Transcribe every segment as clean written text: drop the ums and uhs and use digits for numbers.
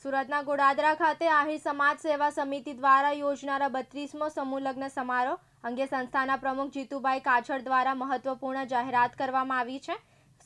સુરતના ગોડાદરા ખાતે આહિર સમાજ સેવા સમિતિ દ્વારા યોજનારા 32મો સમૂહ લગ્ન સમારોહ અંગે સંસ્થાના પ્રમુખ જીતુભાઈ કાછડ દ્વારા મહત્વપૂર્ણ જાહેરાત કરવામાં આવી છે।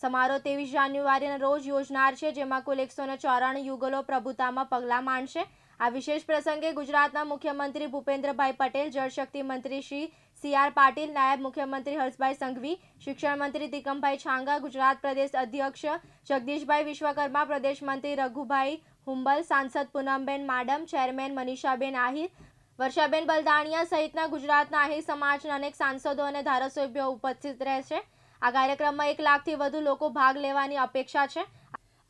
સમારોહ 23 જાન્યુઆરીના રોજ યોજનાર છે, જેમાં કુલ 194 યુગલો પ્રભુતામાં પગલાં માંડશે। આ વિશેષ પ્રસંગે ગુજરાતના મુખ્યમંત્રી ભૂપેન્દ્રભાઈ પટેલ, જળશક્તિ મંત્રી શ્રી CR પાટીલ, નાયબ મુખ્યમંત્રી હર્ષભાઈ સંઘવી, શિક્ષણ મંત્રી તિકમભાઈ છાંગા, ગુજરાત પ્રદેશ અધ્યક્ષ જગદીશભાઈ વિશ્વકર્મા, પ્રદેશ મંત્રી રઘુભાઈ હુંબલ, સાંસદ પૂનમબેન માડમ, ચેરમેન મનીષાબેન આહિર, વર્ષાબેન બલદાણિયા સહિતના ગુજરાતના આહિર સમાજના અનેક સાંસદો અને ધારાસભ્યો ઉપસ્થિત રહેશે। આ કાર્યક્રમમાં 1 લાખથી વધુ લોકો ભાગ લેવાની અપેક્ષા છે।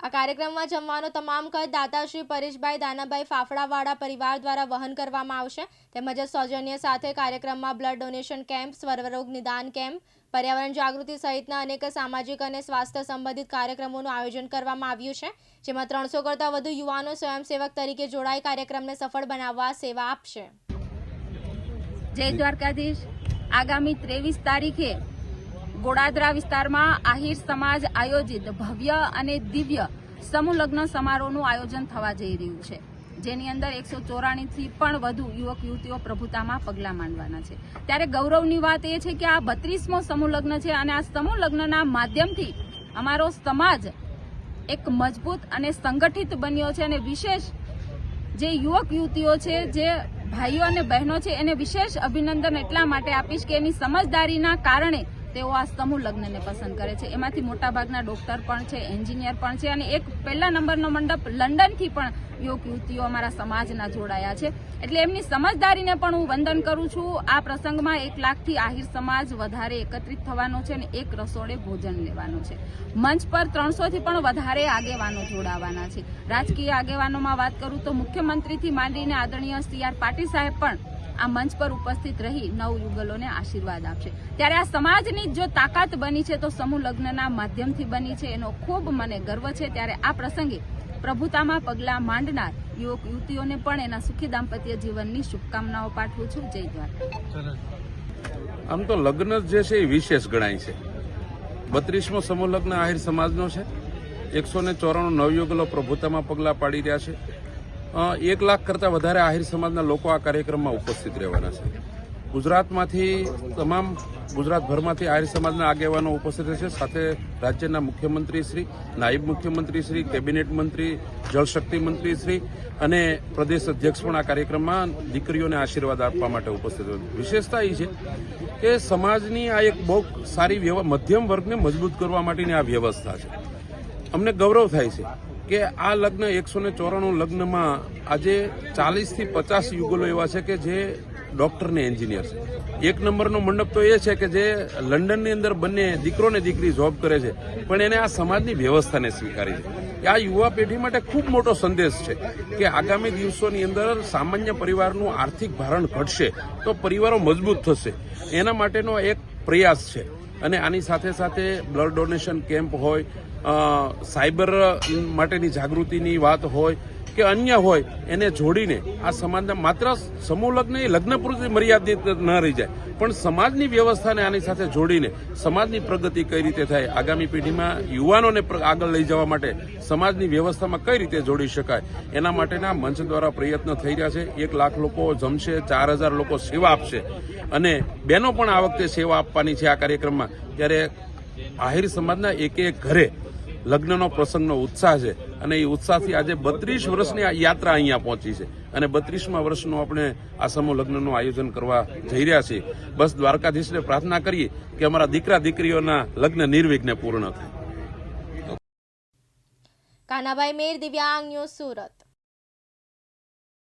આ કાર્યક્રમમાં જમવાનો તમામ ખર્ચ દાતાશ્રી પરેશભાઈ દાનાભાઈ ફાફડાવાળા પરિવાર દ્વારા વહન કરવામાં આવશે। તેમજ સૌજન્ય સાથે કાર્યક્રમમાં બ્લડ ડોનેશન કેમ્પ, સ્વર્વરોગ નિદાન કેમ્પ, પર્યાવરણ જાગૃતિ સહિતના અનેક સામાજિક અને સ્વાસ્થ્ય સંબંધિત કાર્યક્રમોનું આયોજન કરવામાં આવ્યું છે, જેમાં 300 કરતાં વધુ યુવાનો સ્વયંસેવક તરીકે જોડાઈ કાર્યક્રમને સફળ બનાવવા સેવા આપશે। જય દ્વારકાધીશ। આગામી 23 તારીખે ગોડાદરા વિસ્તારમાં આહિર સમાજ આયોજિત ભવ્ય અને દિવ્ય સમૂહ લગ્ન સમારોહનું આયોજન થવા જઈ રહ્યું છે, જેની અંદર 194થી પણ વધુ યુવક યુવતીઓ પ્રભુતામાં પગલાં માંડવાના છે। ત્યારે ગૌરવની વાત એ છે કે આ 32મો સમૂહ લગ્ન છે અને આ સમૂહ લગ્નના માધ્યમથી અમારો સમાજ એક મજબૂત અને સંગઠિત બન્યો છે અને વિશેષ જે યુવક યુવતીઓ છે, જે ભાઈઓ અને બહેનો છે, એને વિશેષ અભિનંદન એટલા માટે આપીશ કે એની સમજદારીના કારણે તેઓ આ સમૂહ લગ્નને પસંદ કરે છે। એમાંથી મોટાભાગના ડોક્ટર પણ છે, એન્જિનિયર પણ છે અને એક પહેલા નંબરનો મંડપ લંડનથી પણ યુવક યુવતીઓ અમારા સમાજના જોડાયા છે, એટલે એમની સમજદારીને પણ હું વંદન કરું છું। આ પ્રસંગમાં 1 લાખથી આહિર સમાજ વધારે એકત્રિત થવાનો છે અને એક રસોડે ભોજન લેવાનું છે। મંચ પર 300થી પણ વધારે આગેવાનો જોડાવાના છે। રાજકીય આગેવાનોમાં વાત કરું તો મુખ્યમંત્રીથી માંડીને આદરણીય CR પાટીલ સાહેબ પણ આ મંચ પર ઉપસ્થિત રહી નવ યુગલોને આશીર્વાદ આપશે। ત્યારે આ સમાજની જો તાકાત બની છે તો સમૂહ લગ્નના માધ્યમથી બની છે, એનો ખૂબ મને ગર્વ છે। ત્યારે આ પ્રસંગે પ્રભુતામાં પગલાં માંડનાર યુવક યુવતીઓને પણ એના સુખી દાંપત્ય જીવનની શુભકામનાઓ પાઠવું છું। જય દ્વારકા। આમ તો લગ્ન જે છે એ વિશેષ ગણાય છે। 32મો સમૂહ લગ્ન આહિર સમાજનો છે। 194 નવયુગલો પ્રભુતામાં પગલાં પાડી રહ્યા છે। 1 લાખ કરતાં વધારે આહિર સમાજના લોકો આ કાર્યક્રમમાં ઉપસ્થિત રહેવાના છે। ગુજરાતમાંથી ગુજરાતભરમાંથી આહિર સમાજના આગેવાનો ઉપસ્થિત રહેશે, સાથે રાજ્યના મુખ્યમંત્રી શ્રી, નાયબ મુખ્યમંત્રી શ્રી, કેબિનેટ મંત્રી, જળશક્તિ મંત્રી શ્રી અને પ્રદેશ અધ્યક્ષ પણ આ કાર્યક્રમમાં દીકરીઓને આશીર્વાદ આપવા માટે ઉપસ્થિત રહેશે। વિશેષતા એ છે કે સમાજની આ એક બહુ સારી મધ્યમ વર્ગને મજબૂત કરવા માટેની આ વ્યવસ્થા છે। અમને ગૌરવ થાય છે કે આ લગ્ન 194 લગ્નમાં આજે 40થી 50 યુગલો એવા છે કે જે ડોક્ટર ને એન્જિનિયર છે। 1 નંબરનો મંડપ તો એ છે કે જે લંડનની અંદર બંને દીકરો ને દીકરી જોબ કરે છે, પણ એને આ સમાજની વ્યવસ્થાને સ્વીકારી છે। આ યુવા પેઢી માટે ખૂબ મોટો સંદેશ છે કે આગામી દિવસોની અંદર સામાન્ય પરિવારનું આર્થિક ભારણ ઘટશે તો પરિવારો મજબૂત થશે, એના માટેનો એક પ્રયાસ છે। અને આની સાથે સાથે બ્લડ ડોનેશન કેમ્પ હોય, સાયબર માટેની જાગૃતિની વાત હોય કે અન્ય હોય, એને જોડીને આ સમાજના માત્ર સમૂહ લગ્ન એ લગ્ન પૂરતી મર્યાદિત ન રહી જાય, પણ સમાજની વ્યવસ્થાને આની સાથે જોડીને સમાજની પ્રગતિ કઈ રીતે થાય, આગામી પેઢીમાં યુવાનોને આગળ લઈ જવા માટે સમાજની વ્યવસ્થામાં કઈ રીતે જોડી શકાય, એના માટેના મંચ દ્વારા પ્રયત્ન થઈ રહ્યા છે। 1 લાખ લોકો જમશે, 4000 લોકો સેવા આપશે અને બહેનો પણ આ વખતે સેવા આપવાની છે આ કાર્યક્રમમાં। ત્યારે આહિર સમાજના એક ઘરે લગ્નનો પ્રસંગનો ઉત્સાહ છે અને એ ઉત્સાહથી આજે 32 વર્ષની આ યાત્રા અહીંયા પહોંચી છે અને 32મા વર્ષનું આપણે આ સમૂહ લગ્નનું આયોજન કરવા જઈ રહ્યા છીએ। બસ દ્વારકાધીશને પ્રાર્થના કરીએ કે અમારા દીકરા દીકરીઓના લગ્ન નિર્વિઘ્ને પૂર્ણ થાય। કાનાભાઈ મેર, દિવ્યાંગ ન્યૂઝ, સુરત।